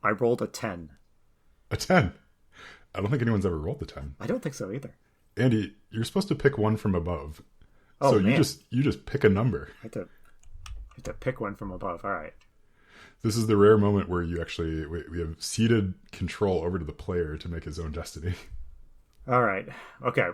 I rolled a 10. A 10. I don't think anyone's ever rolled a 10. I don't think so either. Andy, you're supposed to pick one from above. Oh, So man. you just pick a number. I have to pick one from above. All right. This is the rare moment where you actually we have ceded control over to the player to make his own destiny. All right. Okay.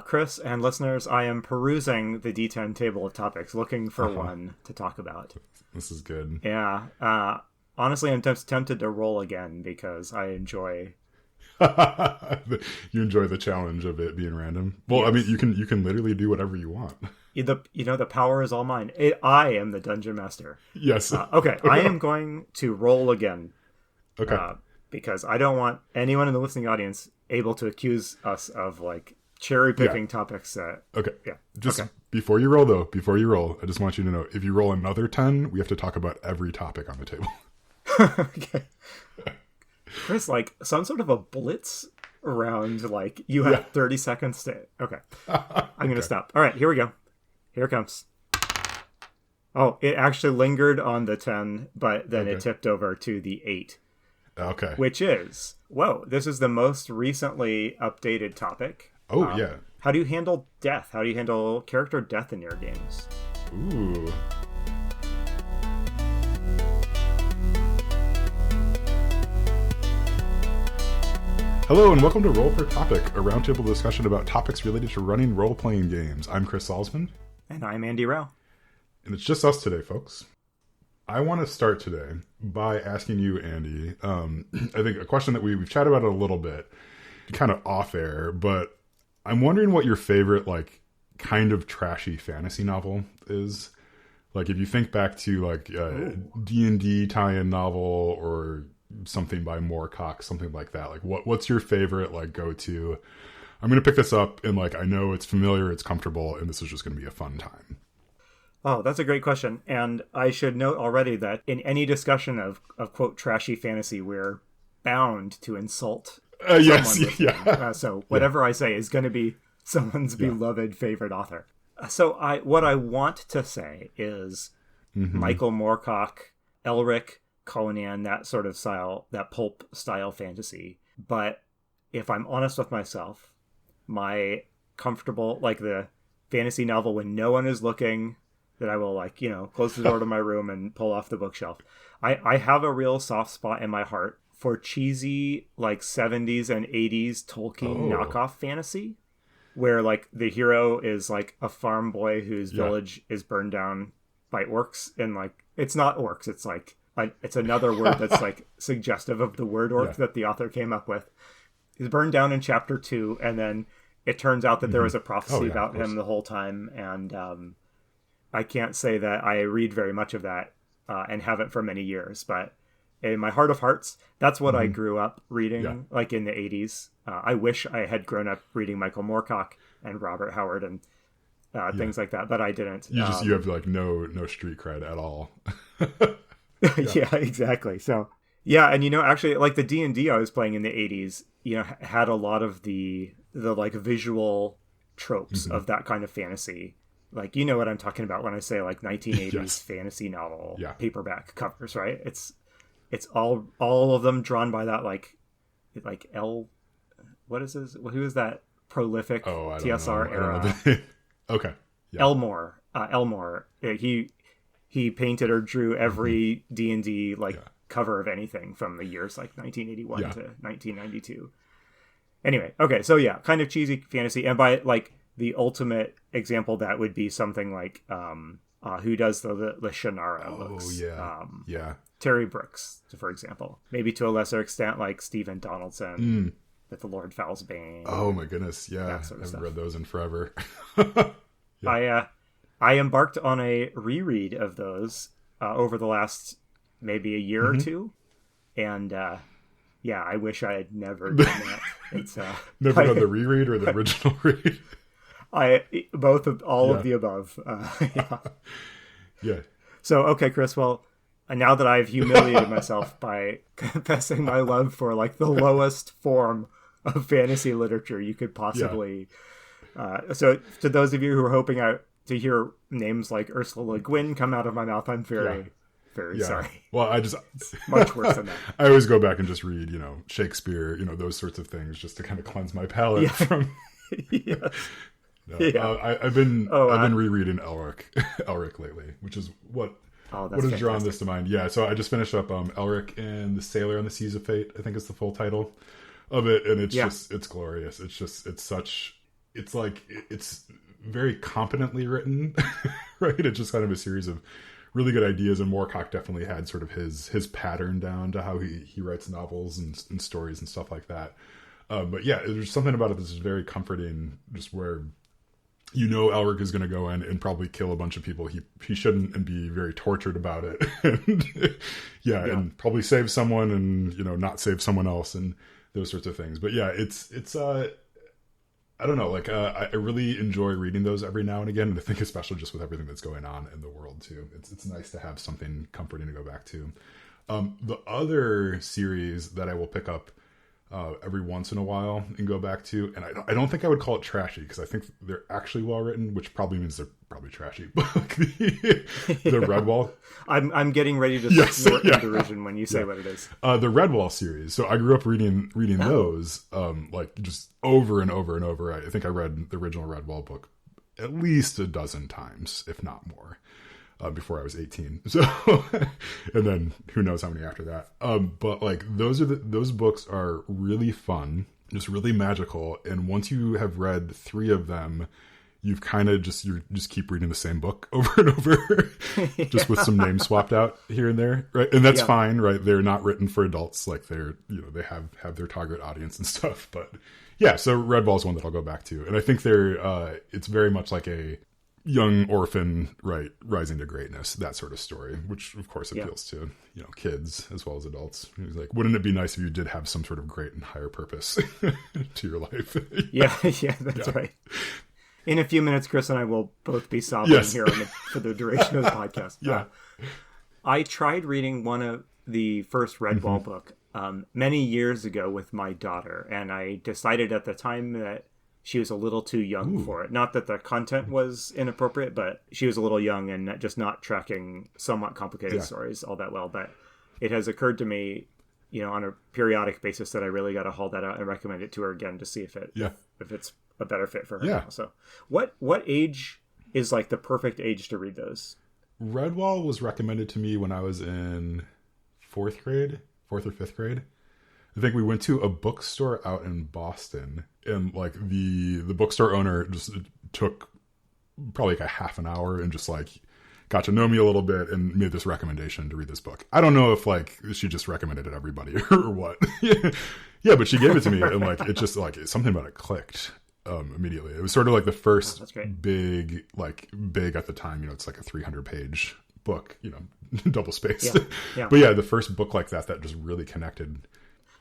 Chris and listeners, I am perusing the D10 table of topics, looking for one to talk about. This is good. Yeah. Honestly, I'm tempted to roll again because I enjoy... You enjoy the challenge of it being random. Well, yes. I mean, you can literally do whatever you want. The power is all mine. I am the dungeon master. Yes. Okay. I am going to roll again. Okay. Because I don't want anyone in the listening audience able to accuse us of like cherry picking topics. Okay. Yeah. Just before you roll, I just want you to know, if you roll another 10, we have to talk about every topic on the table. Okay. Chris, like some sort of a blitz round, like you have 30 seconds to... Okay. I'm going to stop. All right, here we go. Here it comes. Oh, it actually lingered on the 10, but then it tipped over to the 8. Okay. Which is, this is the most recently updated topic. Oh, yeah. How do you handle death? How do you handle character death in your games? Ooh. Hello and welcome to Roll Per Topic, a roundtable discussion about topics related to running role-playing games. I'm Chris Salzman. And I'm Andy Rao. And it's just us today, folks. I want to start today by asking you, Andy, I think a question that we've chatted about a little bit, kind of off-air, but I'm wondering what your favorite, like, kind of trashy fantasy novel is. Like, if you think back to, like, D&D tie-in novel or... something by Moorcock, something like that. Like, what's your favorite, like, go-to? I'm going to pick this up, and, like, I know it's familiar, it's comfortable, and this is just going to be a fun time. Oh, that's a great question. And I should note already that in any discussion of quote, trashy fantasy, we're bound to insult yes, someone. So whatever I say is going to be someone's beloved favorite author. So what I want to say is Michael Moorcock, Elric, Conan, that sort of style, that pulp style fantasy. But if I'm honest with myself, my comfortable, like the fantasy novel when no one is looking, that I will, like, close the door to my room and pull off the bookshelf. I have a real soft spot in my heart for cheesy, like, 70s and 80s Tolkien knockoff fantasy, where, like, the hero is, like, a farm boy whose village is burned down by orcs, and, like, it's not orcs, it's, like, it's another word that's like suggestive of the word orc that the author came up with. He's burned down in chapter 2, and then it turns out that there was a prophecy about him the whole time. And I can't say that I read very much of that and haven't for many years, but in my heart of hearts, that's what I grew up reading, like in the 80s. I wish I had grown up reading Michael Moorcock and Robert Howard and things like that, but I didn't. You have like no street cred at all. Yeah, exactly. So, yeah, and actually, like the D&D I was playing in the 80s, had a lot of the like visual tropes of that kind of fantasy. Like, you know what I'm talking about when I say like 1980s fantasy novel paperback covers, right? It's all of them drawn by that like what is this? Who is that prolific TSR era? Okay. Yeah. Elmore. He painted or drew every D&D cover of anything from the years like 1981 to 1992. Anyway, okay, so kind of cheesy fantasy, and by like the ultimate example that would be something like who does the Shannara books? Terry Brooks, for example. Maybe to a lesser extent like Stephen Donaldson with the Lord Fowl's Bane. Oh my goodness, yeah, that sort of I've stuff. read those in forever. I embarked on a reread of those over the last maybe a year or two, and I wish I had never done that. It's never done the reread or the original read. Both of all of the above. Yeah. So okay, Chris. Well, now that I've humiliated myself by confessing my love for like the lowest form of fantasy literature you could possibly. So to those of you who are hoping to hear names like Ursula Le Guin come out of my mouth, I'm very very Yeah. sorry. Well, It's much worse than that. I always go back and just read, Shakespeare, those sorts of things, just to kind of cleanse my palate from. Yes. No, Yeah. I've been Oh, rereading Elric lately, which is what that's has drawn fantastic. this to mind. Yeah, so I just finished up Elric and the Sailor on the Seas of Fate. I think is the full title of it, and it's glorious. It's very competently written, right? It's just kind of a series of really good ideas, and Moorcock definitely had sort of his pattern down to how he writes novels and stories and stuff like that. But yeah, there's something about it that's very comforting, just where Elric is going to go in and probably kill a bunch of people he shouldn't, and be very tortured about it. And, and probably save someone and, not save someone else and those sorts of things. But yeah, it's I don't know, like, I really enjoy reading those every now and again. And I think especially just with everything that's going on in the world too, it's nice to have something comforting to go back to. The other series that I will pick up every once in a while and go back to, and I don't think I would call it trashy, because I think they're actually well written, which probably means they're probably trashy. But like the Redwall, I'm getting ready to snort in derision when you say what it is. The Redwall series. So I grew up reading those, like just over and over and over. I think I read the original Redwall book at least a dozen times, if not more. Before I was 18. So, and then who knows how many after that. But like those books are really fun, just really magical. And once you have read 3 of them, you've kind of you just keep reading the same book over and over, just with some names swapped out here and there. Right. And that's fine, right? They're not written for adults. Like they're, they have their target audience and stuff. But yeah, so Redwall is one that I'll go back to. And I think it's very much like a young orphan, right, rising to greatness, that sort of story, which of course appeals to kids as well as adults. He's like, wouldn't it be nice if you did have some sort of great and higher purpose to your life? That's right. In a few minutes, Chris and I will both be sobbing here for the duration of the podcast. I tried reading one of the first Redwall book many years ago with my daughter, and I decided at the time that she was a little too young for it. Not that the content was inappropriate, but she was a little young and just not tracking somewhat complicated stories all that well. But it has occurred to me, on a periodic basis, that I really got to haul that out and recommend it to her again to see if it's a better fit for her now. So what age is like the perfect age to read those? Redwall was recommended to me when I was in 4th or 5th grade. I think we went to a bookstore out in Boston, and like the bookstore owner just took probably like a half an hour and just like got to know me a little bit and made this recommendation to read this book. I don't know if like she just recommended it to everybody or what. Yeah, but she gave it to me, and like it just like something about it clicked immediately. It was sort of like the first big at the time, it's like a 300-page book, double spaced. But yeah, the first book like that just really connected.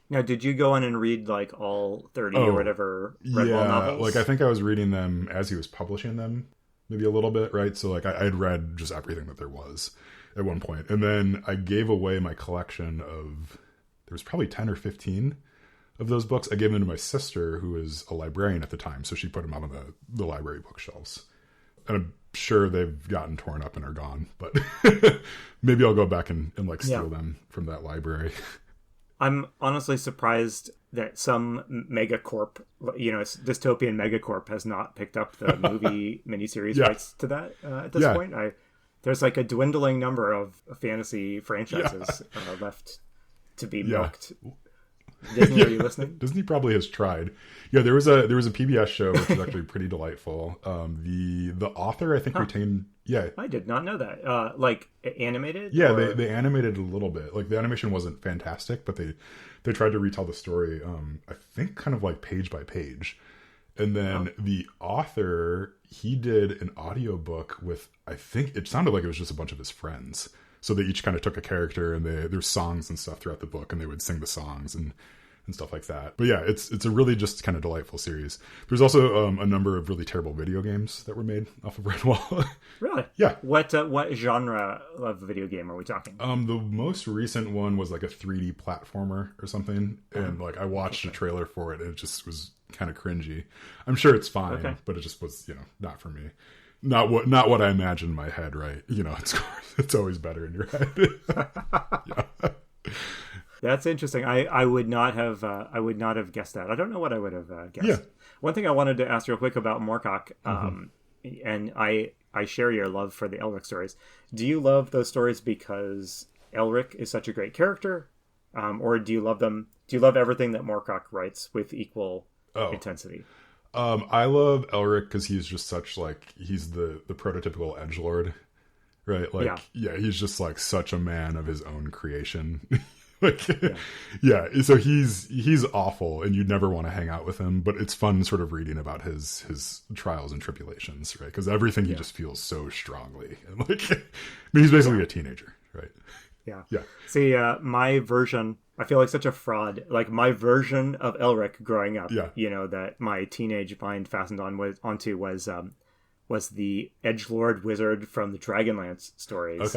Now, did you go in and read like all 30 or whatever Redwall novels? Like I think I was reading them as he was publishing them, maybe a little bit, right? So like I had read just everything that there was at one point. And then I gave away my collection of, there was probably 10 or 15 of those books. I gave them to my sister, who was a librarian at the time. So she put them up on the library bookshelves. And I'm sure they've gotten torn up and are gone, but maybe I'll go back and like steal them from that library. I'm honestly surprised that some megacorp, dystopian megacorp, has not picked up the movie miniseries rights to that at this point. There's like a dwindling number of fantasy franchises left to be milked. Disney, are you listening? Disney probably has tried. Yeah, there was a PBS show which was actually pretty delightful. The author, I think, retained. Yeah, I did not know that. Like animated. Yeah, they animated a little bit. Like the animation wasn't fantastic, but they tried to retell the story. I think kind of like page by page. And then the author, he did an audiobook with, I think it sounded like it was just a bunch of his friends. So they each kind of took a character, and there's songs and stuff throughout the book, and they would sing the songs and stuff like that. But yeah, it's a really just kind of delightful series. There's also a number of really terrible video games that were made off of Redwall. Really? Yeah. What genre of video game are we talking? The most recent one was like a 3D platformer or something, and like I watched a trailer for it, and it just was kind of cringy. I'm sure it's fine, but it just was, not for me. not what I imagine in my head, right? You know, it's always better in your head. Yeah. That's interesting. I would not have guessed that. I don't know what I would have guessed. Yeah. One thing I wanted to ask real quick about Moorcock, and I share your love for the Elric stories. Do you love those stories because Elric is such a great character, or do you love them? Do you love everything that Moorcock writes with equal intensity? I love Elric because he's just such he's the prototypical edgelord, right? Like, yeah, he's just like such a man of his own creation. So he's awful, and you'd never want to hang out with him. But it's fun, sort of reading about his trials and tribulations, right? Because everything he just feels so strongly, and he's basically a teenager, right? Yeah. See, my version, I feel like such a fraud. Like my version of Elric growing up, you know, that my teenage mind fastened onto was the edgelord wizard from the Dragonlance stories,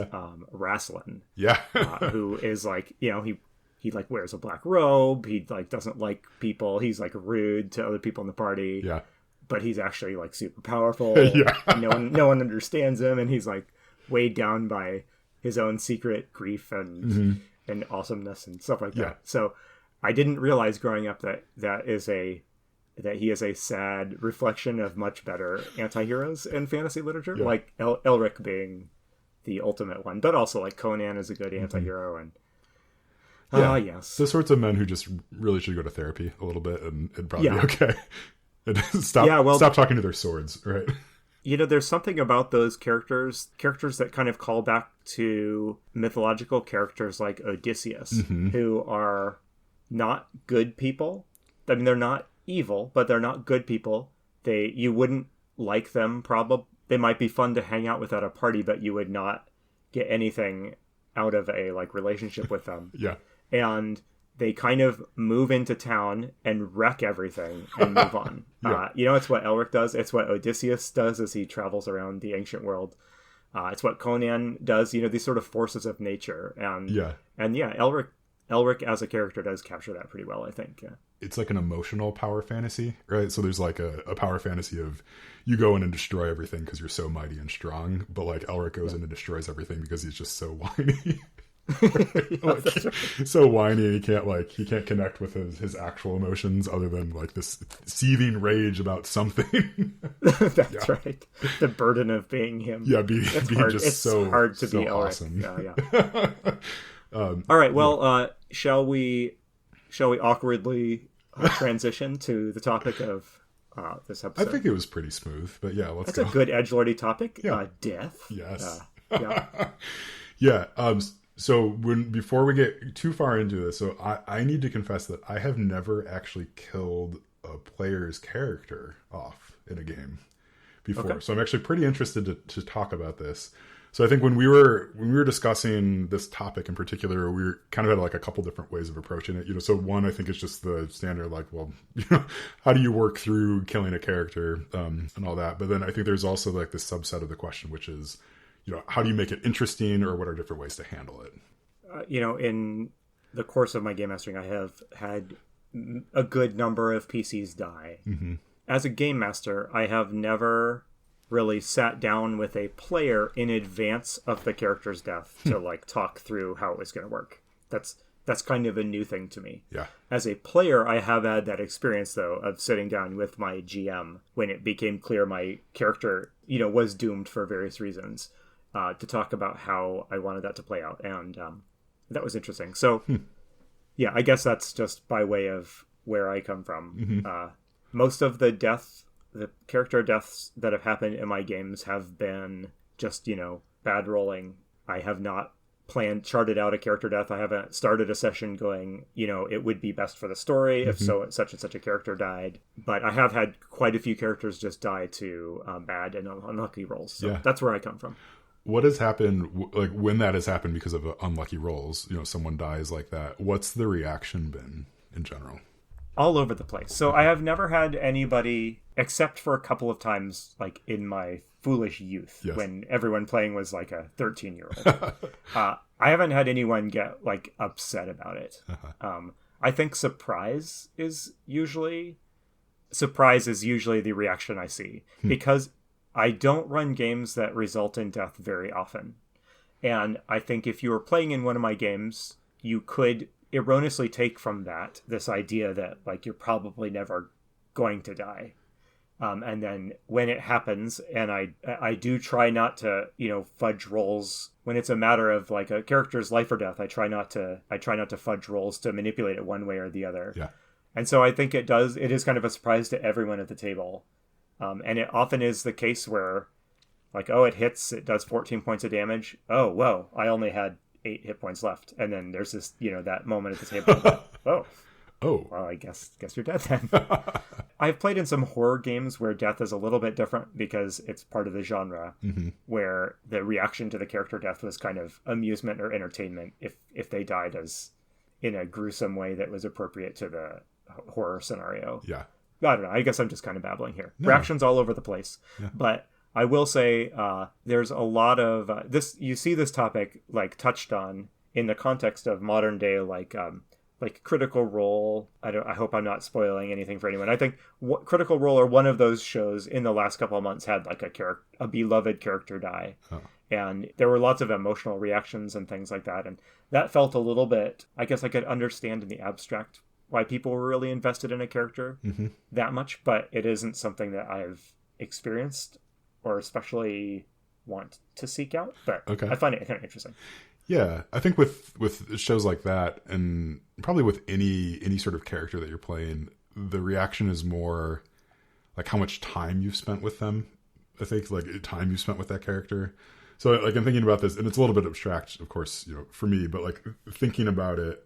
Rassilon. Yeah. Who is like, you know, he like wears a black robe. He like doesn't like people. He's like rude to other people in the party. Yeah. But he's actually like super powerful. Yeah. No one understands him, and he's like weighed down by his own secret grief and awesomeness and stuff like that. So I didn't realize growing up that he is a sad reflection of much better anti-heroes in fantasy literature, like Elric being the ultimate one, but also like Conan is a good anti-hero. And yes, the sorts of men who just really should go to therapy a little bit, and it'd probably be okay. And stop talking to their swords, right? You know, there's something about those characters that kind of call back to mythological characters like Odysseus, who are not good people. I mean, they're not evil, but they're not good people. You wouldn't like them, probably. They might be fun to hang out with at a party, but you would not get anything out of a relationship with them. And they kind of move into town and wreck everything and move on. You know, it's what Elric does. It's what Odysseus does as he travels around the ancient world. It's what Conan does. You know, these sort of forces of nature. And Elric as a character does capture that pretty well, I think. It's like an emotional power fantasy, right? So there's like a power fantasy of you go in and destroy everything because you're so mighty and strong, but like Elric goes in and destroys everything because he's just so whiny. So whiny, and he can't connect with his actual emotions other than like this seething rage about something. That's right. The burden of being him. Being hard. just it's so hard to so be awesome. All right. Well, shall we awkwardly transition to the topic of this episode? I think it was pretty smooth, but let's go. That's a good edgelordy topic. Death. Yes. Yeah. So before we get too far into this, so I need to confess that I have never actually killed a player's character off in a game before. Okay. So I'm actually pretty interested to talk about this. So I think when we were discussing this topic in particular, we kind of had like a couple different ways of approaching it. You know, so one, I think it's just the standard, like, well, you know, how do you work through killing a character and all that? But then I think there's also like this subset of the question, which is, you know, how do you make it interesting, or what are different ways to handle it? You know, in the course of my game mastering, I have had a good number of PCs die. As a game master, I have never really sat down with a player in advance of the character's death to like talk through how it was going to work. That's kind of a new thing to me. Yeah. As a player, I have had that experience though of sitting down with my GM when it became clear my character, you know, was doomed for various reasons, to talk about how I wanted that to play out, and that was interesting. So, yeah, I guess that's just by way of where I come from. Most of the character deaths that have happened in my games have been just, you know, bad rolling. I have not charted out a character death. I haven't started a session going, you know, it would be best for the story if such and such a character died. But I have had quite a few characters just die to bad and unlucky rolls. So that's where I come from. What has happened, like when that has happened because of unlucky rolls, you know, someone dies like that, what's the reaction been in general? All over the place. So I have never had anybody, except for a couple of times, like in my foolish youth, when everyone playing was like a 13-year-old. I haven't had anyone get like upset about it. I think surprise is usually the reaction I see, because I don't run games that result in death very often. And I think if you were playing in one of my games, you could erroneously take from that this idea that like you're probably never going to die. And then when it happens, and I do try not to, fudge rolls when it's a matter of like a character's life or death. I try not to fudge rolls to manipulate it one way or the other. Yeah. And so I think it is kind of a surprise to everyone at the table. And it often is the case where like, oh, it hits, it does 14 points of damage. Oh, whoa, I only had 8 hit points left. And then there's this, that moment at the table. Oh, well, I guess you're dead then. I've played in some horror games where death is a little bit different because it's part of the genre, where the reaction to the character death was kind of amusement or entertainment if they died as in a gruesome way that was appropriate to the horror scenario. Yeah. I don't know. I guess I'm just kind of babbling here. No. Reactions all over the place. Yeah. But I will say there's a lot of this. You see this topic like touched on in the context of modern day like Critical Role. I hope I'm not spoiling anything for anyone. I think Critical Role or one of those shows in the last couple of months had like a beloved character die. Oh. And there were lots of emotional reactions and things like that. And that felt a little bit, I guess I could understand in the abstract why people were really invested in a character that much, but it isn't something that I've experienced or especially want to seek out. But okay. I find it kind of interesting. Yeah, I think with shows like that, and probably with any sort of character that you're playing, the reaction is more like how much time you've spent with them. I think like time you spent with that character. So like I'm thinking about this, and it's a little bit abstract, of course, for me, but like thinking about it,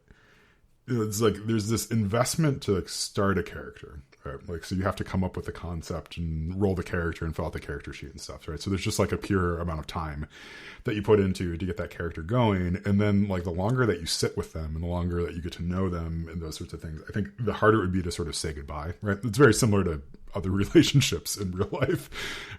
it's like there's this investment to like start a character, right? Like, so you have to come up with the concept and roll the character and fill out the character sheet and stuff, right? So there's just like a pure amount of time that you put into to get that character going. And then like the longer that you sit with them and the longer that you get to know them and those sorts of things, I think the harder it would be to sort of say goodbye, right? It's very similar to other relationships in real life,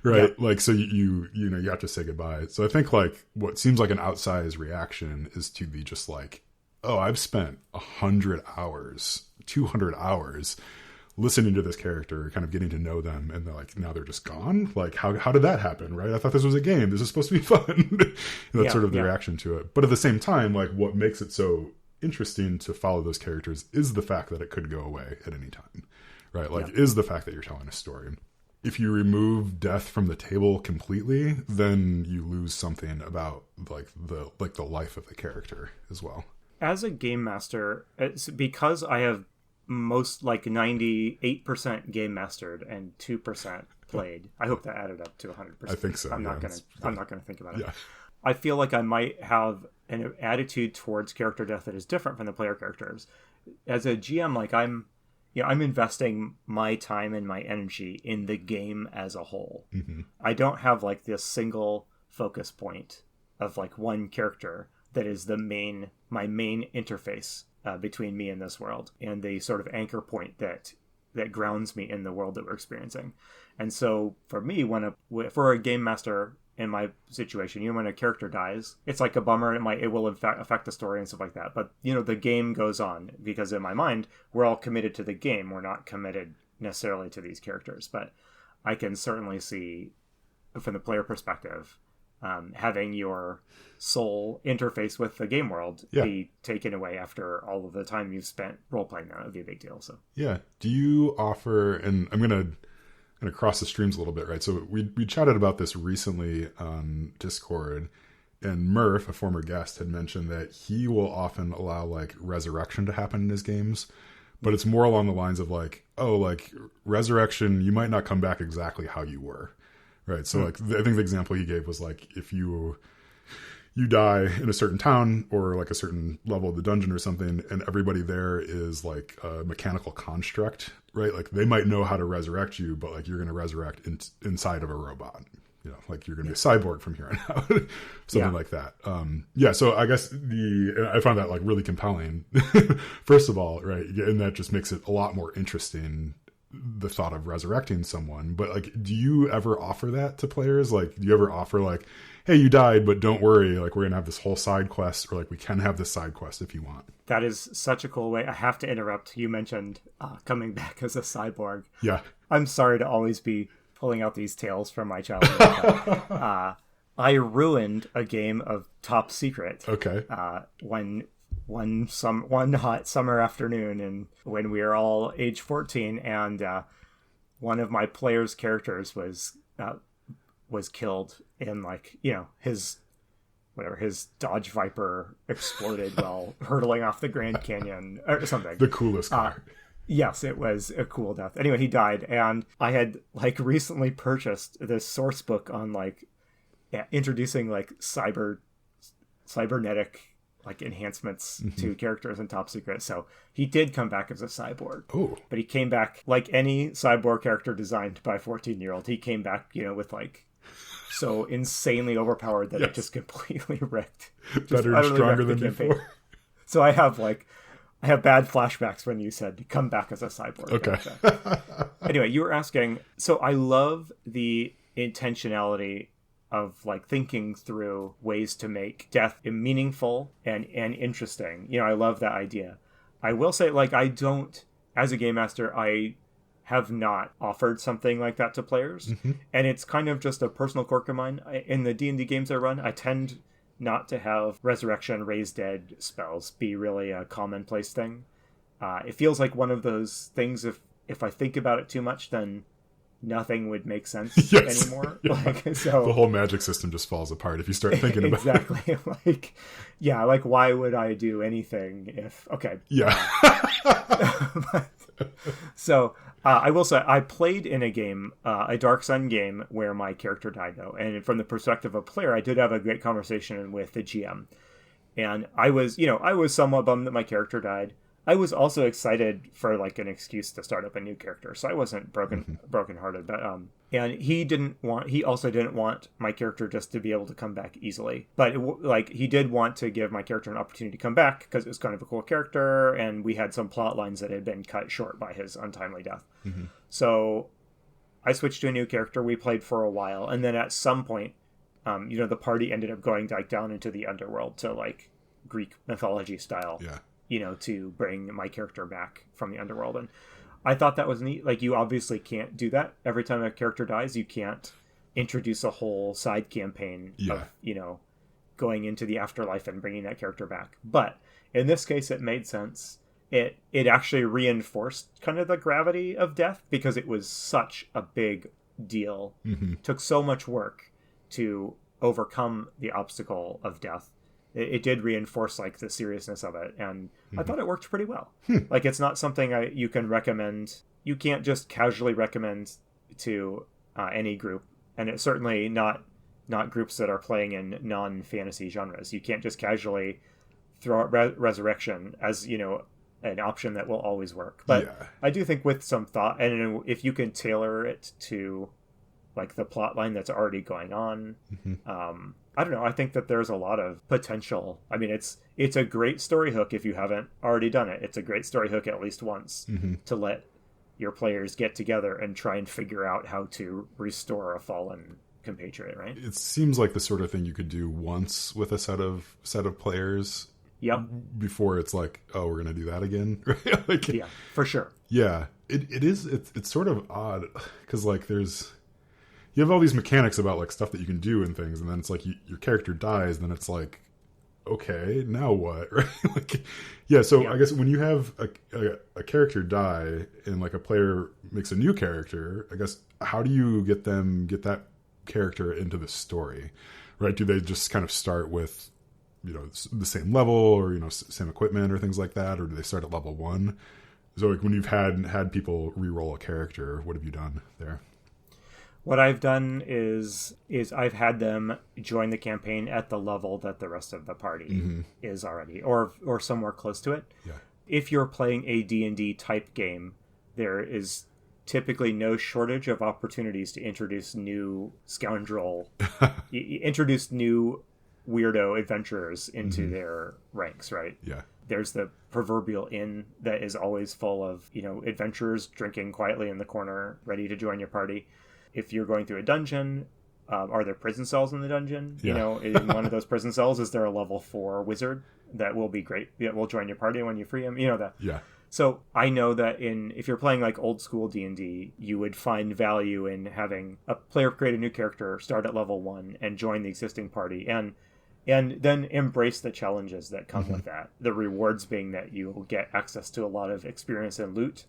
right? Yeah. Like, so you have to say goodbye. So I think like what seems like an outsized reaction is to be just like, oh, I've spent 100 hours, 200 hours listening to this character, kind of getting to know them, and they're like, now they're just gone? Like, how did that happen, right? I thought this was a game. This is supposed to be fun. That's sort of the reaction to it. But at the same time, like, what makes it so interesting to follow those characters is the fact that it could go away at any time, right? Like, is the fact that you're telling a story. If you remove death from the table completely, then you lose something about, like, the life of the character as well. As a game master, it's because I have most like 98% game mastered and 2% played. I hope that added up to 100%. I think so. I'm not gonna think about it. Yeah. I feel like I might have an attitude towards character death that is different from the player characters. As a GM, like I'm investing my time and my energy in the game as a whole. Mm-hmm. I don't have like this single focus point of like one character that is my main interface between me and this world, and the sort of anchor point that grounds me in the world that we're experiencing. And so for me, for a game master in my situation, when a character dies, it's like a bummer. It will in fact affect the story and stuff like that. But the game goes on, because in my mind, we're all committed to the game. We're not committed necessarily to these characters. But I can certainly see, from the player perspective, having your soul interface with the game world be taken away after all of the time you've spent role-playing. That would be a big deal. So do you offer, and I'm gonna cross the streams a little bit, right? So we chatted about this recently on Discord, and Murph, a former guest, had mentioned that he will often allow like resurrection to happen in his games, but it's more along the lines of like, oh, like resurrection, you might not come back exactly how you were. Right. So like, I think the example he gave was like, if you die in a certain town or like a certain level of the dungeon or something, and everybody there is like a mechanical construct, right? Like they might know how to resurrect you, but like you're going to resurrect inside of a robot, like you're going to be a cyborg from here on out, something like that. So I guess I found that like really compelling, first of all, right? And that just makes it a lot more interesting, the thought of resurrecting someone. But like, do you ever offer that to players? Like, do you ever offer like, hey, you died, but don't worry, like we're gonna have this whole side quest, or like we can have this side quest if you want? That is such a cool way. I have to interrupt. You mentioned coming back as a cyborg. Yeah, I'm sorry to always be pulling out these tales from my childhood. But, I ruined a game of Top Secret. Okay. One hot summer afternoon, and when we were all age 14, and one of my players' characters was killed in, like, you know, his Dodge Viper exploded while hurtling off the Grand Canyon or something. The coolest car. Yes, it was a cool death. Anyway, he died, and I had, like, recently purchased this source book on, like, introducing, like, cybernetic, like, enhancements to characters in Top Secret. So he did come back as a cyborg. Oh. But he came back like any cyborg character designed by a 14-year-old. He came back, you know, with, like, so insanely overpowered that it just completely wrecked. Better and stronger than before. So I have bad flashbacks when you said come back as a cyborg. Okay. Anyway, you were asking, so I love the intentionality of, like, thinking through ways to make death meaningful and interesting. You know, I love that idea. I will say, like, I don't, as a game master, I have not offered something like that to players. And it's kind of just a personal quirk of mine. In the D&D games I run, I tend not to have resurrection, raise dead spells be really a commonplace thing. It feels like one of those things, if I think about it too much, then nothing would make sense anymore. Yeah. Like, so the whole magic system just falls apart if you start thinking about it. Exactly. Like, yeah, like, why would I do anything if... Okay. Yeah. So, I will say, I played in a game, a Dark Sun game, where my character died, though. And from the perspective of a player, I did have a great conversation with the GM. And I was somewhat bummed that my character died. I was also excited for, like, an excuse to start up a new character, so I wasn't brokenhearted. But and he also didn't want my character just to be able to come back easily. But he did want to give my character an opportunity to come back because it was kind of a cool character, and we had some plot lines that had been cut short by his untimely death. So I switched to a new character. We played for a while, and then at some point, the party ended up going, like, down into the underworld to, like, Greek mythology style. Yeah. You know, to bring my character back from the underworld. And I thought that was neat. Like, you obviously can't do that. Every time a character dies, you can't introduce a whole side campaign of, you know, going into the afterlife and bringing that character back. But in this case, it made sense. It actually reinforced kind of the gravity of death because it was such a big deal. It took so much work to overcome the obstacle of death. It did reinforce, like, the seriousness of it, and I thought it worked pretty well. Like, it's not something you can recommend. You can't just casually recommend to any group, and it's certainly not groups that are playing in non-fantasy genres. You can't just casually throw out resurrection as, you know, an option that will always work. But I do think with some thought, and if you can tailor it to, like, the plot line that's already going on, I don't know. I think that there's a lot of potential. I mean, it's a great story hook if you haven't already done it. It's a great story hook at least once to let your players get together and try and figure out how to restore a fallen compatriot, right? It seems like the sort of thing you could do once with a set of players. Yep. Before it's like, oh, we're going to do that again. Right? Like, yeah, for sure. Yeah. It's sort of odd because, like, you have all these mechanics about, like, stuff that you can do and things, and then it's like your character dies, and then it's like, okay, now what? Right? Like, yeah. So I guess when you have a character die and, like, a player makes a new character, I guess how do you get that character into the story, right? Do they just kind of start with, you know, the same level or, you know, same equipment or things like that, or do they start at level 1? So, like, when you've had people re-roll a character, what have you done there? What I've done is I've had them join the campaign at the level that the rest of the party is already, or somewhere close to it. Yeah. If you're playing a D&D type game, there is typically no shortage of opportunities to introduce new introduce new weirdo adventurers into their ranks, right? Yeah. There's the proverbial inn that is always full of, you know, adventurers drinking quietly in the corner, ready to join your party. If you're going through a dungeon, are there prison cells in the dungeon? Yeah. You know, in one of those prison cells, is there a level 4 wizard that will be great? That will join your party when you free him? You know that. Yeah. So I know that if you're playing like old school D&D, you would find value in having a player create a new character, start at level 1, and join the existing party, and then embrace the challenges that come with that. The rewards being that you will get access to a lot of experience and loot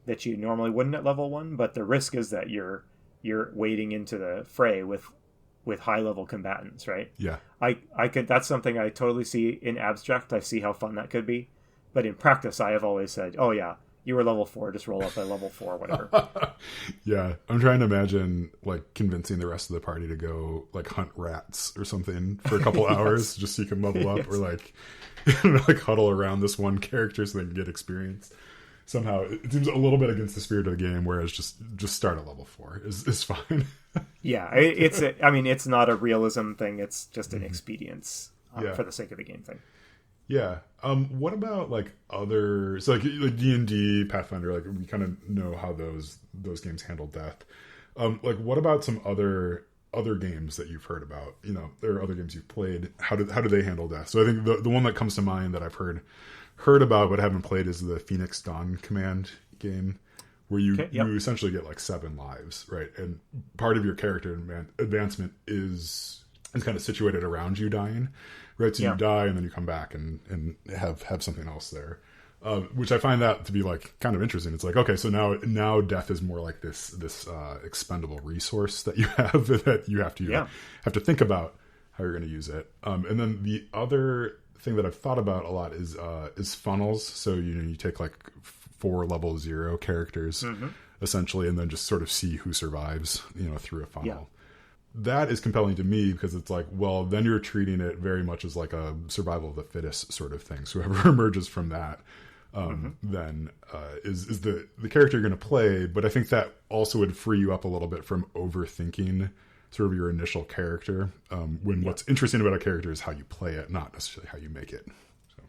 that you normally wouldn't at level 1, but the risk is that you're wading into the fray with high level combatants, right? Yeah. I could, that's something I totally see in abstract. I see how fun that could be. But in practice, I have always said, oh yeah, you were level 4, just roll up by level 4, whatever. Yeah. I'm trying to imagine like convincing the rest of the party to go like hunt rats or something for a couple hours just so you can level up, or like, like huddle around this one character so they can get experience. Somehow it seems a little bit against the spirit of the game, whereas just start at level 4 is fine. Yeah, it's not a realism thing. It's just an expedience for the sake of the game thing. Yeah. What about like other, so like D&D, Pathfinder, like we kind of know how those games handle death. Like what about some other games that you've heard about? You know, there are other games you've played. How do they handle death? So I think the one that comes to mind that I've heard about but haven't played is the Phoenix Dawn Command game, where you essentially get like 7 lives, right? And part of your character advancement is kind of situated around you dying, right? So you die and then you come back and have something else there, which I find that to be like kind of interesting. It's like, okay, so now death is more like this expendable resource that you have that you have to think about how you're going to use it. And then the other thing that I've thought about a lot is funnels. So you take like 4 level 0 characters essentially, and then just sort of see who survives, through a funnel. Yeah. That is compelling to me because it's like, well, then you're treating it very much as like a survival of the fittest sort of thing. So whoever emerges from that then is the character you're going to play. But I think that also would free you up a little bit from overthinking sort of your initial character, when what's interesting about a character is how you play it, not necessarily how you make it. So.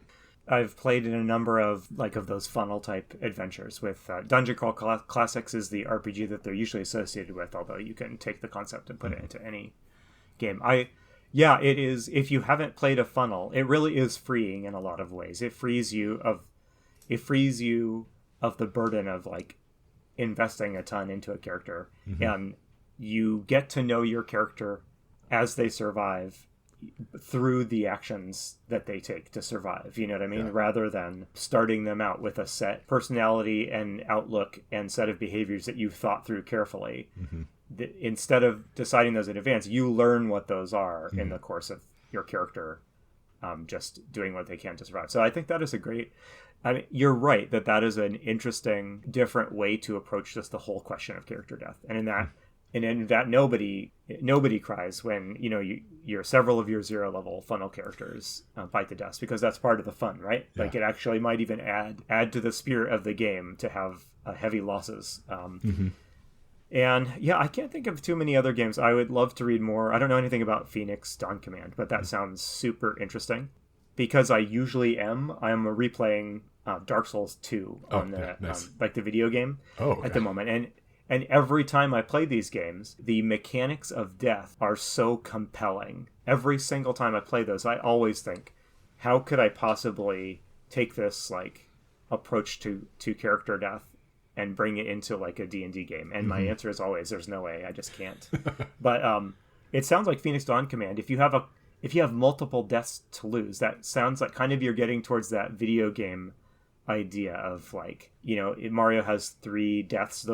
I've played in a number of those funnel type adventures with Dungeon Crawl Classics is the RPG that they're usually associated with, although you can take the concept and put it into any game. It is, if you haven't played a funnel, it really is freeing in a lot of ways. It frees you of the burden of like investing a ton into a character, and you get to know your character as they survive through the actions that they take to survive. You know what I mean? Yeah. Rather than starting them out with a set personality and outlook and set of behaviors that you've thought through carefully. Instead of deciding those in advance, you learn what those are in the course of your character, just doing what they can to survive. So I think that is you're right that is an interesting, different way to approach just the whole question of character death. And in that nobody cries when you're several of your 0 level funnel characters fight to death, because that's part of the fun, right? Yeah. Like it actually might even add to the spirit of the game to have heavy losses. And I can't think of too many other games. I would love to read more. I don't know anything about Phoenix Dawn Command, but that sounds super interesting, because I usually am replaying Dark Souls 2 on nice. Like the video game at the moment. And every time I play these games, the mechanics of death are so compelling. Every single time I play those, I always think, how could I possibly take this like approach to character death and bring it into like a D&D game? And my answer is always, there's no way, I just can't. But it sounds like Phoenix Dawn Command, if you have multiple deaths to lose, that sounds like kind of you're getting towards that video game idea of like, Mario has 3 deaths.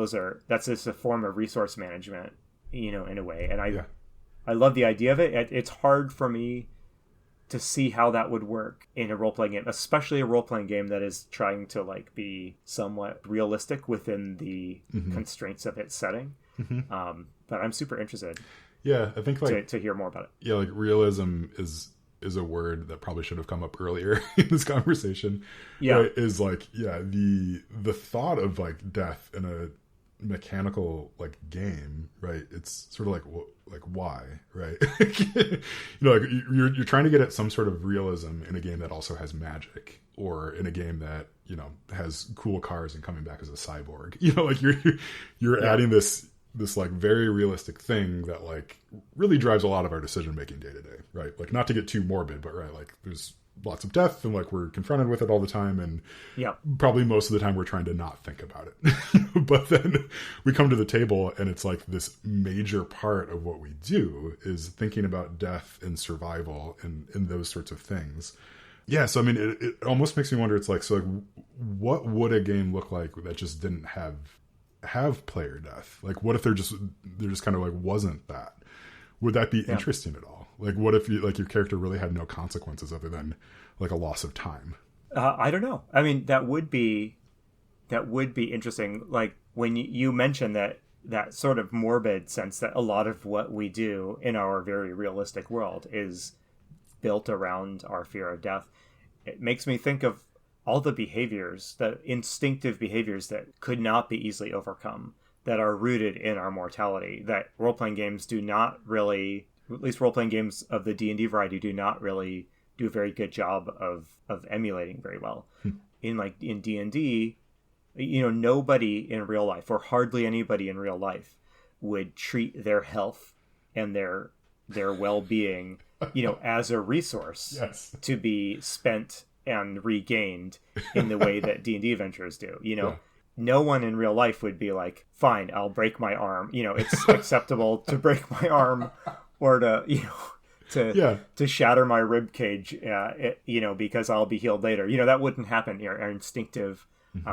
That's just a form of resource management, in a way. And I love the idea of it. It's hard for me to see how that would work in a role-playing game, especially a role-playing game that is trying to like be somewhat realistic within the constraints of its setting. But I'm super interested. Yeah, I think like to hear more about it. Yeah, like realism is a word that probably should have come up earlier in this conversation. Yeah, right? Is like the thought of like death in a mechanical like game, right? It's sort of like why, right? Like you're trying to get at some sort of realism in a game that also has magic, or in a game that has cool cars and coming back as a cyborg. Like you're adding this like very realistic thing that like really drives a lot of our decision making day to day, right? Like not to get too morbid, but right, like there's lots of death and like we're confronted with it all the time, and yeah, probably most of the time we're trying to not think about it. But then we come to the table and it's like this major part of what we do is thinking about death and survival and those sorts of things. Yeah, so I mean, it almost makes me wonder. It's like, so like, what would a game look like that just didn't have player death? Like, what if there just kind of like wasn't that? Would that be interesting at all? Like, what if you, like, your character really had no consequences other than like a loss of time? I don't know. I mean, that would be interesting. Like when you mentioned that sort of morbid sense that a lot of what we do in our very realistic world is built around our fear of death. It makes me think of all the behaviors, the instinctive behaviors that could not be easily overcome, that are rooted in our mortality, that role-playing games do not really, at least role-playing games of the D&D variety, do not really do a very good job of emulating very well. In D&D, nobody in real life, or hardly anybody in real life, would treat their health and their well-being as a resource to be spent and regained in the way that D&D adventurers do. No one in real life would be like, fine, I'll break my arm. It's acceptable to break my arm or to shatter my rib cage, because I'll be healed later. That wouldn't happen. Our instinctive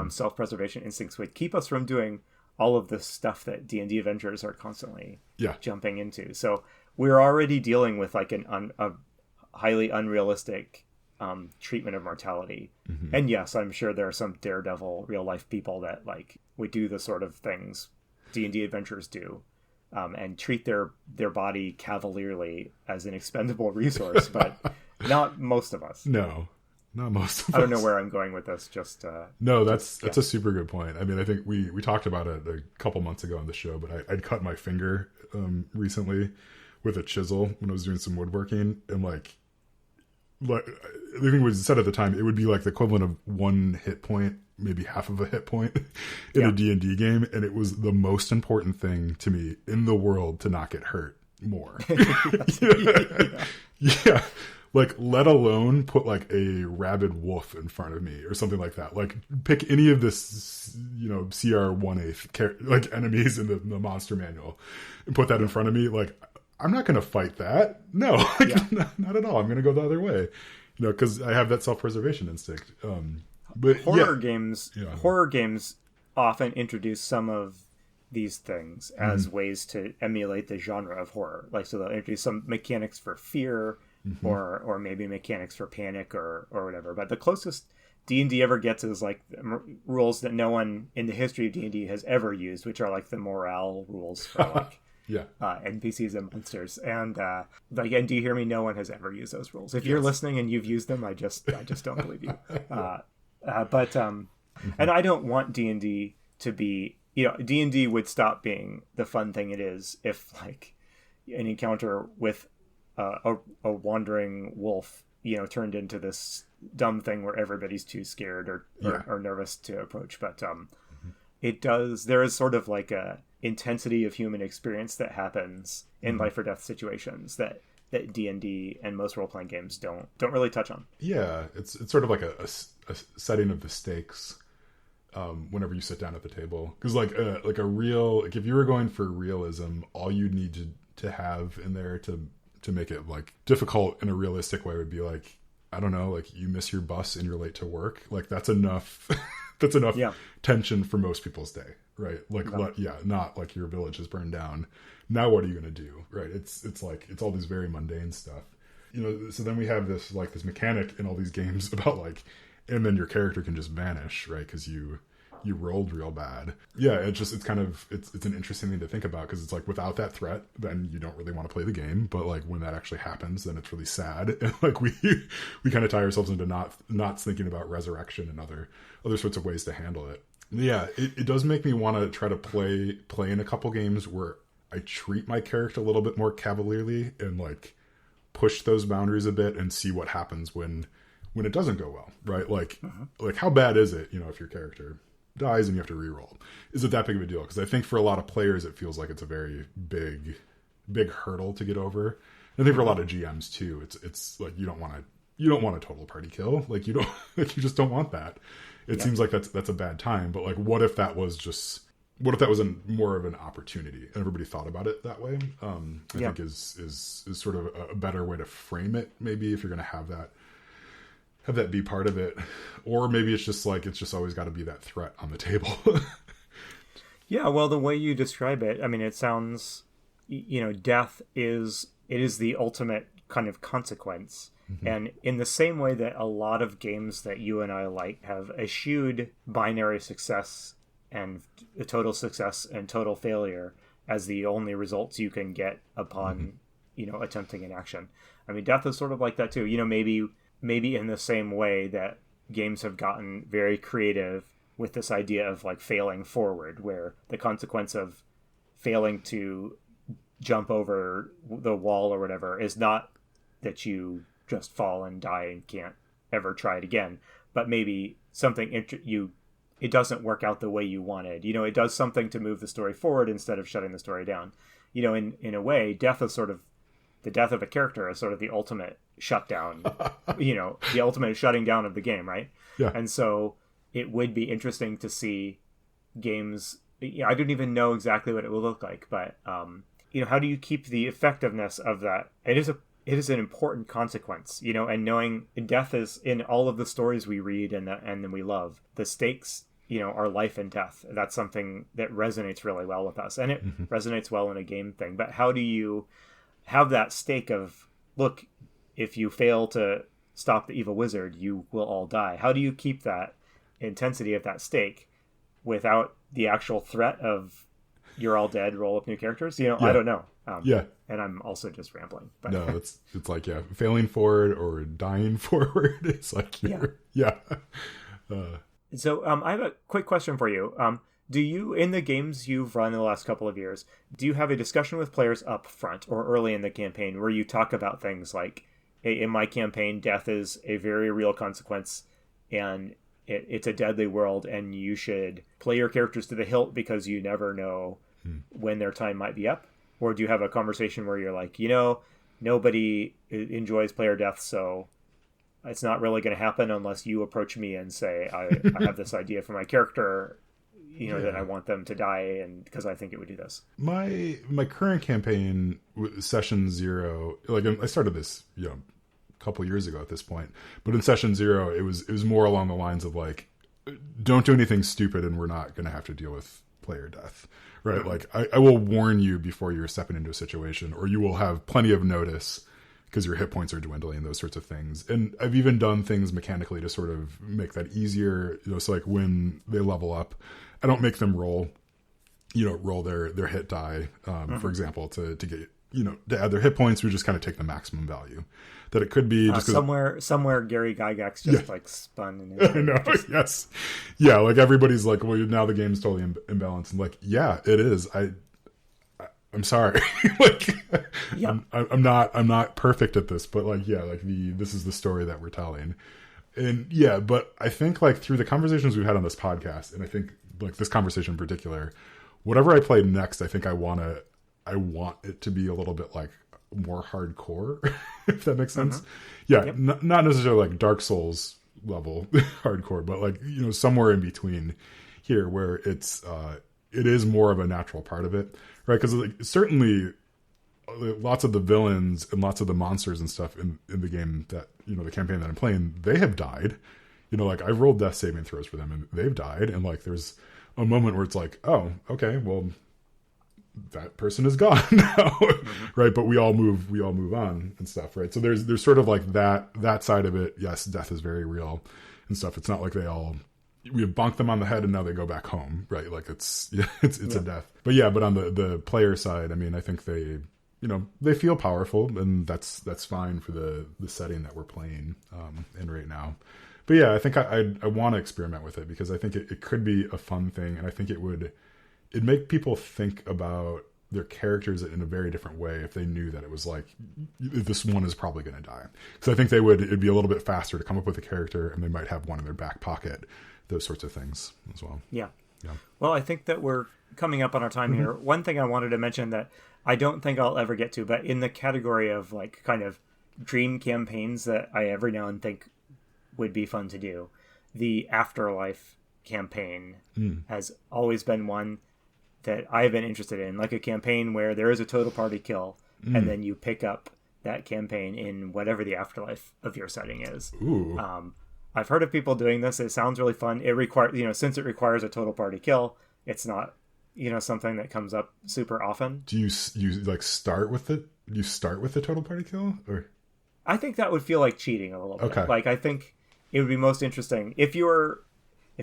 self-preservation instincts would keep us from doing all of the stuff that D&D adventurers are constantly jumping into. So we're already dealing with like a highly unrealistic treatment of mortality. And yes, I'm sure there are some daredevil real life people that like would do the sort of things D&D adventurers do, and treat their body cavalierly as an expendable resource, but not most of us. No, not most of us. I don't know where I'm going with this. No, that's a super good point. I mean, I think we talked about it a couple months ago on the show, but I'd cut my finger recently with a chisel when I was doing some woodworking, and like I think we said at the time, it would be like the equivalent of 1 hit point, maybe half of a hit point in a D&D game, and it was the most important thing to me in the world to not get hurt more. Yeah. Like, let alone put like a rabid wolf in front of me or something like that. Like, pick any of this, CR 1/8 like enemies in the monster manual and put that in front of me. Like, I'm not going to fight that. No, not at all. I'm going to go the other way, because I have that self-preservation instinct. But horror games often introduce some of these things as ways to emulate the genre of horror. Like, so they'll introduce some mechanics for fear, or maybe mechanics for panic or whatever. But the closest D&D ever gets is like rules that no one in the history of D&D has ever used, which are like the morale rules for like NPCs and monsters. And and do you hear me? No one has ever used those rules. If you're listening and you've used them, I just don't believe you. And I don't want D&D to be, D&D would stop being the fun thing it is if like an encounter with a wandering wolf, turned into this dumb thing where everybody's too scared or nervous to approach. But it does. There is sort of like a intensity of human experience that happens in life or death situations that D&D and most role playing games don't really touch on. Yeah, it's sort of like a setting of the stakes whenever you sit down at the table, because like a real, like if you were going for realism, all you need to have in there to make it like difficult in a realistic way would be like, I don't know, like you miss your bus and you're late to work. Like that's enough. That's enough tension for most people's day, right? Like, not like your village is burned down. Now what are you going to do, right? It's like, it's all these very mundane stuff, so then we have this mechanic in all these games about like, and then your character can just vanish, right? Because you rolled real bad. Yeah, it's an interesting thing to think about, because it's like, without that threat, then you don't really want to play the game. But like when that actually happens, then it's really sad. And like we kind of tie ourselves into not thinking about resurrection and other sorts of ways to handle it. Yeah, it does make me want to try to play in a couple games where I treat my character a little bit more cavalierly and like push those boundaries a bit and see what happens when it doesn't go well, right? Like how bad is it, if your character dies and you have to reroll? Is it that big of a deal? Because I think for a lot of players it feels like it's a very big hurdle to get over. And I think for a lot of GMs too, it's like you don't want to you don't want a total party kill. Like you don't, like you just don't want that. It seems like that's a bad time. But like, what if that was more of an opportunity and everybody thought about it that way? I think is sort of a better way to frame it. Maybe if you're going to have that be part of it, or maybe it's just always got to be that threat on the table. Yeah, well, the way you describe it, I mean, it sounds, death is the ultimate kind of consequence. Mm-hmm. And in the same way that a lot of games that you and I like have eschewed binary success and total success and total failure as the only results you can get upon, attempting an action. I mean, death is sort of like that too. Maybe in the same way that games have gotten very creative with this idea of like failing forward, where the consequence of failing to jump over the wall or whatever is not that you just fall and die and can't ever try it again, but maybe something it doesn't work out the way you wanted. It does something to move the story forward instead of shutting the story down. In a way, death is sort of the death of a character is sort of the ultimate shutdown, the ultimate shutting down of the game, right? Yeah. And so it would be interesting to see games. I don't even know exactly what it will look like, but how do you keep the effectiveness of that? It is an important consequence, and knowing death is in all of the stories we read and then we love. The stakes, are life and death. That's something that resonates really well with us, and it resonates well in a game thing. But how do you have that stake of, look, if you fail to stop the evil wizard, you will all die? How do you keep that intensity of that stake without the actual threat of you're all dead, roll up new characters? I don't know. And I'm also just rambling. But. No, it's like, failing forward or dying forward. It's like, So I have a quick question for you. Do you, in the games you've run in the last couple of years, do you have a discussion with players up front or early in the campaign where you talk about things like, hey, in my campaign, death is a very real consequence and it's a deadly world, and you should play your characters to the hilt because you never know when their time might be up? Or do you have a conversation where you're like, nobody enjoys player death, so it's not really going to happen unless you approach me and say, I have this idea for my character, that I want them to die, and because I think it would do this. My current campaign, session 0, like I started this, couple years ago at this point, but in session 0 it was more along the lines of like, don't do anything stupid and we're not going to have to deal with player death, right? Like I will warn you before you're stepping into a situation, or you will have plenty of notice because your hit points are dwindling, those sorts of things. And I've even done things mechanically to sort of make that easier. So like when they level up, I don't make them roll their hit die, for example, to get to add their hit points. We just kind of take the maximum value that it could be. Just somewhere Gary Gygax just like spun in his I know. Yes. Yeah. Like everybody's like, well, now the game's totally imbalanced. And like, yeah, it is. I'm sorry. Like, I'm not perfect at this, but like, this is the story that we're telling. And but I think like through the conversations we've had on this podcast, and I think like this conversation in particular, whatever I play next, I think I want it to be a little bit like more hardcore, if that makes sense. Not necessarily like Dark Souls level hardcore, but like, somewhere in between here where it is more of a natural part of it, right? Because like, certainly lots of the villains and lots of the monsters and stuff in the game that, the campaign that I'm playing, they have died. Like I've rolled death saving throws for them and they've died. And like, there's a moment where it's like, oh, okay, well, that person is gone now, right? But we all move on and stuff, right? So there's sort of like that side of it. Yes, death is very real and stuff. It's not like we have bonked them on the head and now they go back home, right? Like it's a death. But on the player side, I mean, I think they feel powerful, and that's fine for the setting that we're playing in right now. But I think I want to experiment with it because I think it could be a fun thing, and I think it'd make people think about their characters in a very different way if they knew that it was like, this one is probably going to die. So I think it'd be a little bit faster to come up with a character, and they might have one in their back pocket, those sorts of things as well. Yeah. Well, I think that we're coming up on our time here. One thing I wanted to mention that I don't think I'll ever get to, but in the category of like kind of dream campaigns that I every now and think would be fun to do, the Afterlife campaign has always been one that I've been interested in, like a campaign where there is a total party kill, and then you pick up that campaign in whatever the afterlife of your setting is. Ooh. I've heard of people doing this. It sounds really fun. It requires, since it requires a total party kill, it's not, something that comes up super often. Do you like start with the total party kill, or? I think that would feel like cheating a little bit. Okay. Like, I think it would be most interesting if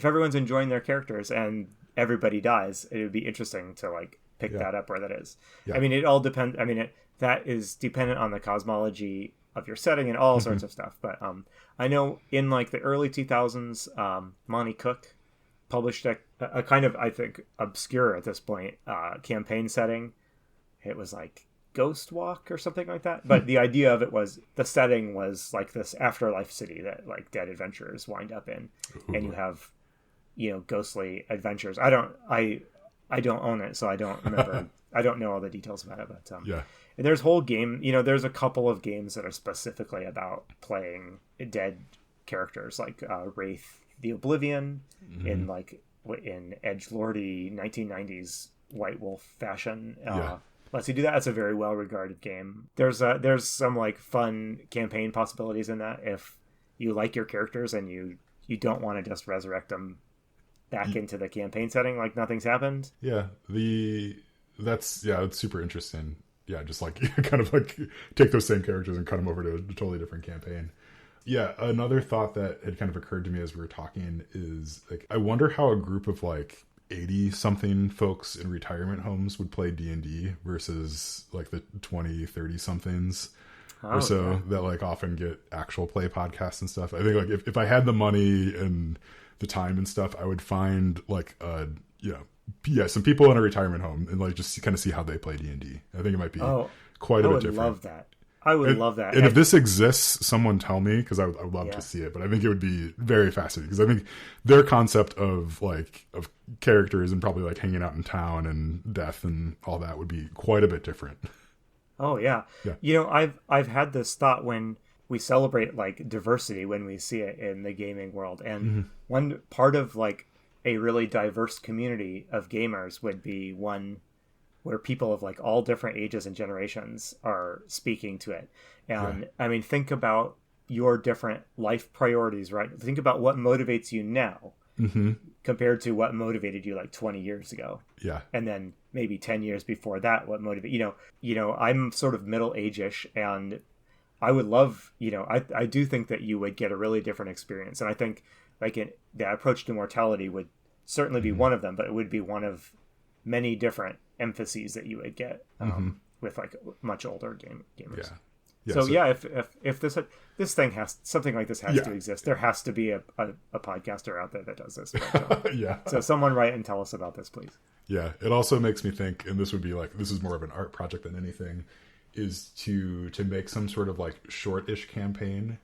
everyone's enjoying their characters and everybody dies. It would be interesting to like pick that up where that is. Yeah. I mean, it all depends. I mean, that is dependent on the cosmology of your setting and all sorts of stuff. But I know in like the early 2000s, Monty Cook published a kind of, I think, obscure at this point campaign setting. It was like Ghost Walk or something like that. But the idea of it was the setting was like this afterlife city that like dead adventurers wind up in. Ooh. And you have, ghostly adventures. I don't own it, so I don't remember. I don't know all the details about it, but and there's whole game, there's a couple of games that are specifically about playing dead characters, like Wraith the Oblivion in edgelordy 1990s White Wolf fashion. Lets you do that. That's a very well regarded game. There's some like fun campaign possibilities in that if you like your characters and you don't want to just resurrect them back into the campaign setting like nothing's happened. That's super interesting. Just like kind of like take those same characters and cut them over to a totally different campaign. Another thought that had kind of occurred to me as we were talking is like, I wonder how a group of like 80 something folks in retirement homes would play D&D versus like the 20, 30 somethings or so that like often get actual play podcasts and stuff. I think like if I had the money and the time and stuff, I would find like some people in a retirement home and like just kind of see how they play D&D. I think it might be quite a bit different. I would love that. And if this exists, someone tell me, because I would love to see it. But I think it would be very fascinating because I think their concept of characters and probably like hanging out in town and death and all that would be quite a bit different. Oh yeah. I've had this thought when we celebrate like diversity when we see it in the gaming world, and one part of like a really diverse community of gamers would be one where people of like all different ages and generations are speaking to it. And I mean, think about your different life priorities, right? Think about what motivates you now compared to what motivated you like 20 years ago. Yeah. And then maybe 10 years before that, what motivated, I'm sort of middle-age-ish, and I would love, I do think that you would get a really different experience. And I think like the approach to mortality would certainly be one of them, but it would be one of many different emphases that you would get with like much older gamers. If this thing has something like this has to exist, there has to be a podcaster out there that does this. But, so someone write and tell us about this, please. It also makes me think, and this would be like, this is more of an art project than anything, is to make some sort of like short-ish campaign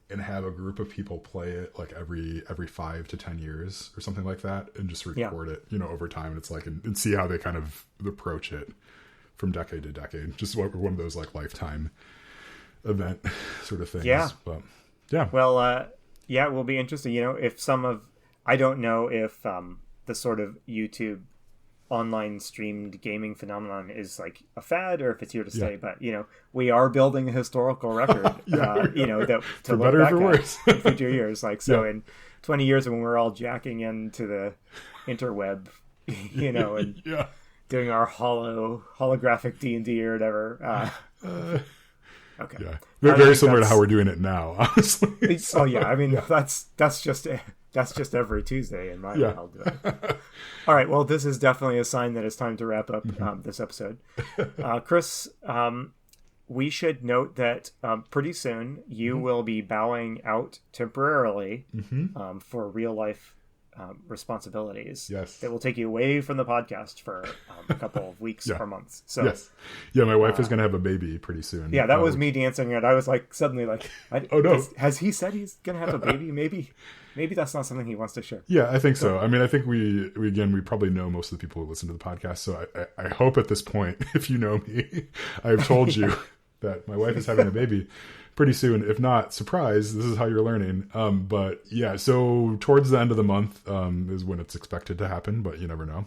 and have a group of people play it like every 5 to 10 years or something like that, and just record it, over time. And it's like, and see how they kind of approach it from decade to decade. Just one of those like lifetime event sort of things. But well, it will be interesting. If I don't know if the sort of YouTube online streamed gaming phenomenon is like a fad or if it's here to stay, but we are building a historical record that to look back at in future years, like in 20 years when we're all jacking into the interweb and doing our holographic D&D or whatever. Okay, very similar to how we're doing it now, honestly. I mean, that's just every Tuesday in my world. All right, well, this is definitely a sign that it's time to wrap up this episode. Chris, we should note that pretty soon you will be bowing out temporarily for real life responsibilities that will take you away from the podcast for a couple of weeks or months. So my wife is going to have a baby pretty soon. That was me dancing, and I was like suddenly like, has he said he's going to have a baby? Maybe that's not something he wants to share. I think so. I mean, I think we probably know most of the people who listen to the podcast, so I hope at this point, if you know me, I've told you that my wife is having a baby pretty soon. If not, surprise, this is how you're learning. But yeah, so towards the end of the month is when it's expected to happen, but you never know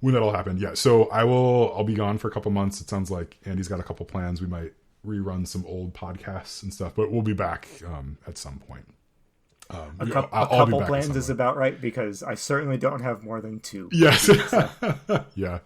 when that'll happen. Yeah, so I'll be gone for a couple months. It sounds like Andy's got a couple plans. We might rerun some old podcasts and stuff, but we'll be back at some point. A couple plans is about right, because I certainly don't have more than 2. Yes. Yeah.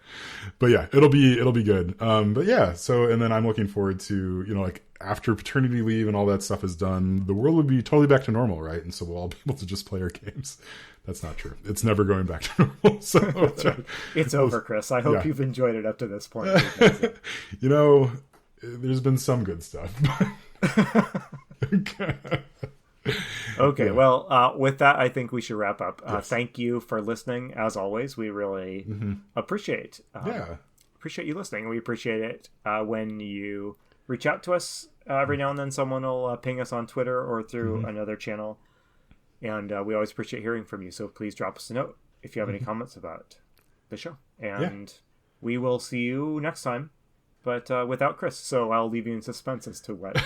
But yeah, it'll be good. But yeah, so, and then I'm looking forward to, like after paternity leave and all that stuff is done, the world will be totally back to normal, right? And so we'll all be able to just play our games. That's not true. It's never going back to normal. So that's right. It's over, Chris. I hope you've enjoyed it up to this point. There's been some good stuff. Okay, well, with that, I think we should wrap up. Yes. Thank you for listening. As always, we really appreciate you listening. We appreciate it when you reach out to us. Every now and then someone will ping us on Twitter or through another channel. And we always appreciate hearing from you. So please drop us a note if you have any comments about the show. And we will see you next time, but without Chris. So I'll leave you in suspense as to what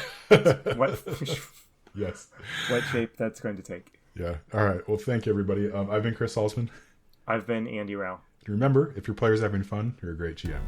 shape that's going to take. Yeah. All right. Well, thank you, everybody. I've been Chris Salzman. I've been Andy Rao. Remember, if your player's having fun, you're a great GM.